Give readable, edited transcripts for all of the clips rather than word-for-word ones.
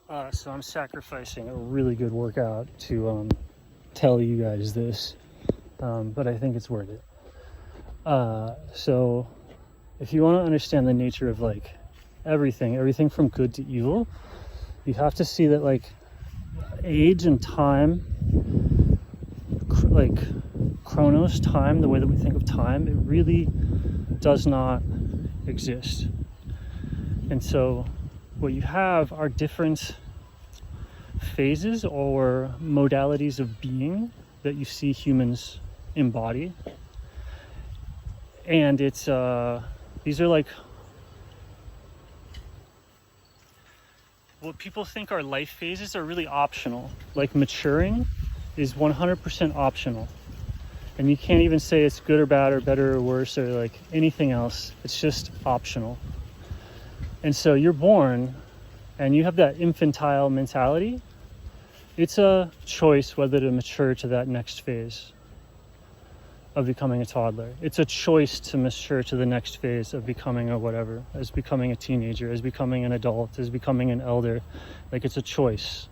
So I'm sacrificing a really good workout to tell you guys this, but I think it's worth it. So if you want to understand the nature of like everything from good to evil, you have to see that like age and time, like chronos, time, the way that we think of time, it really does not exist. And so what you have are different phases or modalities of being that you see humans embody. And it's these are like what people think are life phases are really optional. Like maturing is 100% optional. And you can't even say it's good or bad or better or worse or like anything else. It's just optional. And so you're born and you have that infantile mentality. It's a choice whether to mature to that next phase of becoming a toddler. It's a choice to mature to the next phase of becoming a whatever, as becoming a teenager, as becoming an adult, as becoming an elder. Like it's a choice.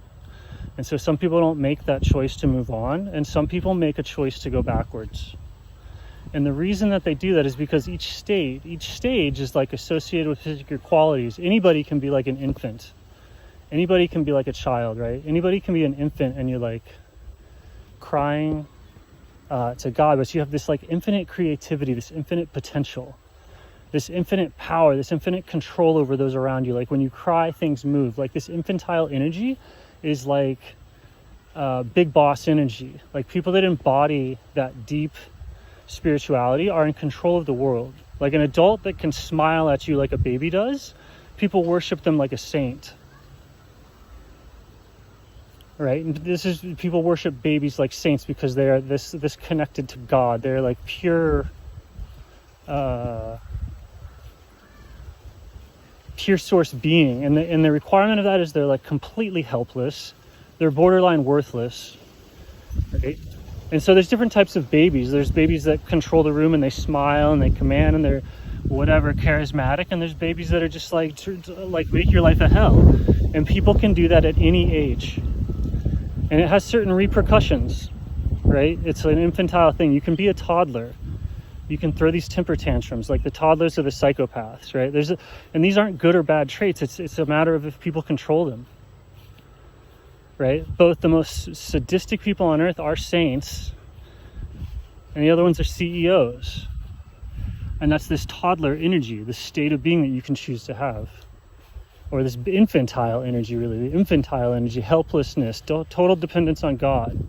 And so some people don't make that choice to move on, and some people make a choice to go backwards. And the reason that they do that is because each stage is like associated with particular qualities. Anybody can be like an infant. Anybody can be like a child, right? Anybody can be an infant and you're like crying to God, but you have this like infinite creativity, this infinite potential, this infinite power, this infinite control over those around you. Like when you cry, things move. Like this infantile energy is like big boss energy. Like people that embody that deep spirituality are in control of the world. Like an adult that can smile at you like a baby does, people worship them like a saint. Right? And this is, people worship babies like saints because they are this connected to God. They're like pure source being. And the requirement of that is they're like completely helpless. They're borderline worthless. Right? And so there's different types of babies. There's babies that control the room and they smile and they command and they're whatever charismatic. And there's babies that are just like make your life a hell. And people can do that at any age. And it has certain repercussions, right? It's an infantile thing. You can be a toddler. You can throw these temper tantrums. Like the toddlers are the psychopaths, right? And these aren't good or bad traits. It's a matter of if people control them, right? Both the most sadistic people on earth are saints, and the other ones are CEOs. And that's this toddler energy, this state of being that you can choose to have. Or this infantile energy, really, the infantile energy, helplessness, total dependence on God.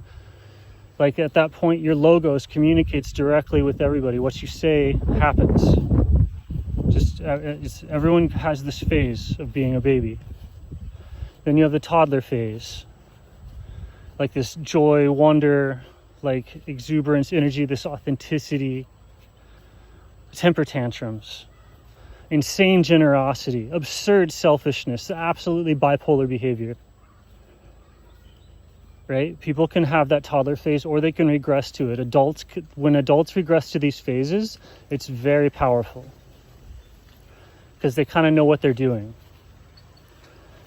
Like at that point, your logos communicates directly with everybody. What you say happens. Everyone has this phase of being a baby. Then you have the toddler phase. Like this joy, wonder, like exuberance, energy, this authenticity, temper tantrums. Insane generosity, absurd selfishness, absolutely bipolar behavior. Right? People can have that toddler phase or they can regress to it. When adults regress to these phases, it's very powerful because they kind of know what they're doing.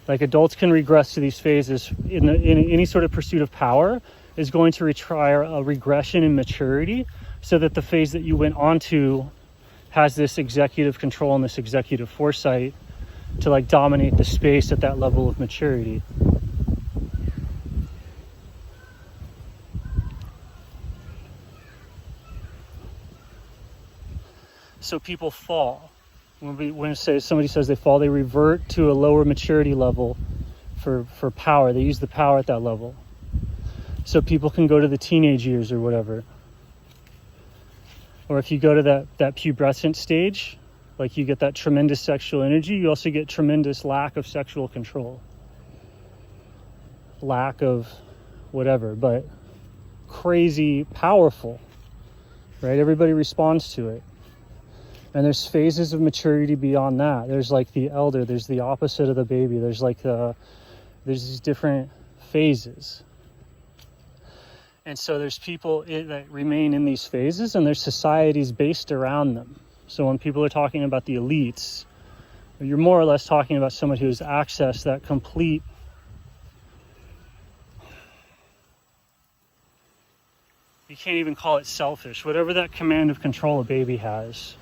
Like adults can regress to these phases in any sort of pursuit of power is going to require a regression in maturity so that the phase that you went on to has this executive control and this executive foresight to like dominate the space at that level of maturity. So people fall. When somebody says they fall, they revert to a lower maturity level for power. They use the power at that level. So people can go to the teenage years or whatever. Or if you go to that pubescent stage, like you get that tremendous sexual energy, you also get tremendous lack of sexual control. Lack of whatever, but crazy powerful, right? Everybody responds to it. And there's phases of maturity beyond that. There's like the elder, there's the opposite of the baby. There's these different phases. And so there's people that remain in these phases and there's societies based around them. So when people are talking about the elites, you're more or less talking about someone who has accessed that complete You can't even call it selfish. Whatever that command of control a baby has.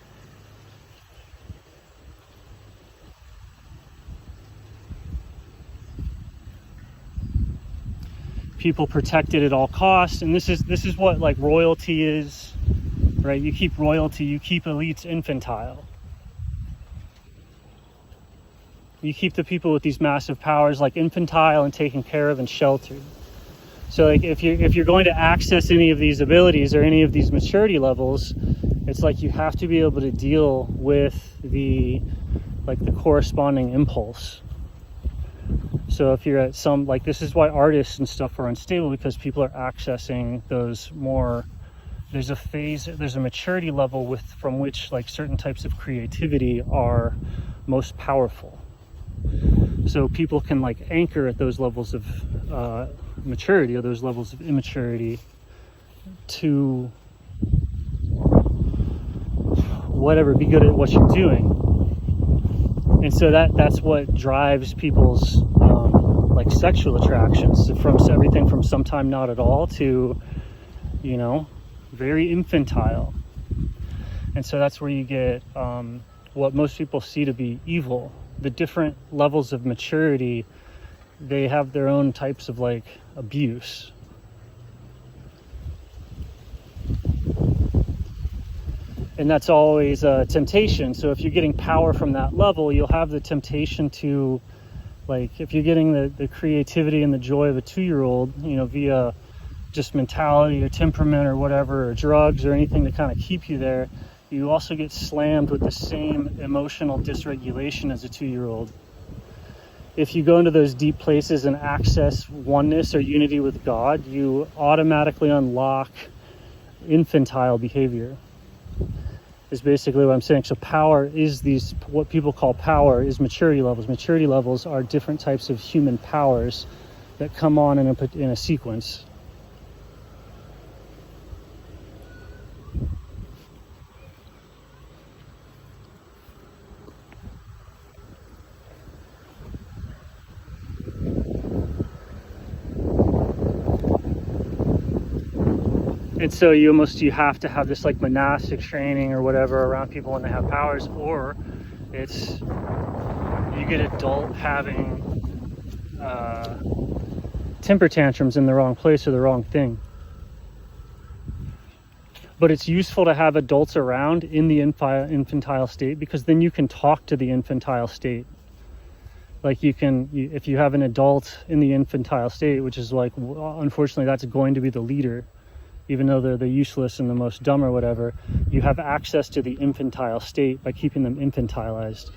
People protect it at all costs, and this is what like royalty is, right? You keep royalty, you keep elites infantile. You keep the people with these massive powers like infantile and taken care of and sheltered. So like if you're going to access any of these abilities or any of these maturity levels, it's like you have to be able to deal with the corresponding impulse. So if you're at some, like, this is why artists and stuff are unstable, because people are accessing those more, there's a maturity level from which like certain types of creativity are most powerful. So people can like anchor at those levels of maturity or those levels of immaturity to whatever, be good at what you're doing. And so that's what drives people's like sexual attractions, from everything from sometime not at all to, you know, very infantile. And so that's where you get what most people see to be evil. The different levels of maturity, they have their own types of like abuse. And that's always a temptation. So if you're getting power from that level, you'll have the temptation to, like, if you're getting the creativity and the joy of a 2-year-old, you know, via just mentality or temperament or whatever, or drugs or anything to kind of keep you there, you also get slammed with the same emotional dysregulation as a 2-year-old. If you go into those deep places and access oneness or unity with God, you automatically unlock infantile behavior, is basically what I'm saying. So power is what people call power is maturity levels. Maturity levels are different types of human powers that come on in a sequence. And so you have to have this like monastic training or whatever around people when they have powers, or you get adult having temper tantrums in the wrong place or the wrong thing. But it's useful to have adults around in the infantile state, because then you can talk to the infantile state. Like if you have an adult in the infantile state, which is like, unfortunately, that's going to be the leader, even though they're the useless and the most dumb or whatever, you have access to the infantile state by keeping them infantilized.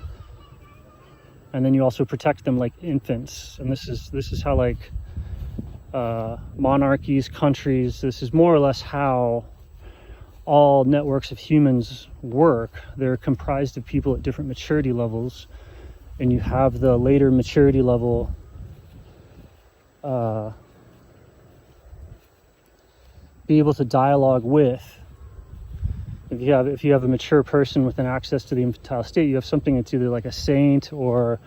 And then you also protect them like infants. And this is how like monarchies, countries, this is more or less how all networks of humans work. They're comprised of people at different maturity levels, and you have the later maturity level be able to dialogue with. If you have a mature person with an access to the infantile state, you have something that's either like a saint or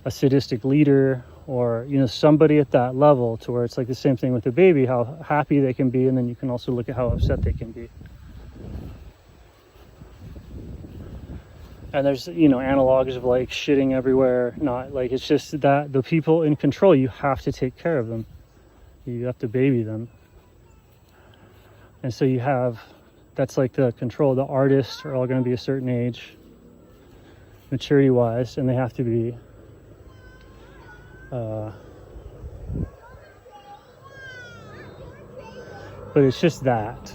a sadistic leader, or, you know, somebody at that level, to where it's like the same thing with the baby, how happy they can be, and then you can also look at how upset they can be. And there's, you know, analogs of like shitting everywhere. Not like, it's just that the people in control, you have to take care of them. You have to baby them. And so that's like the control. The artists are all going to be a certain age, maturity wise, and they have to be but it's just that.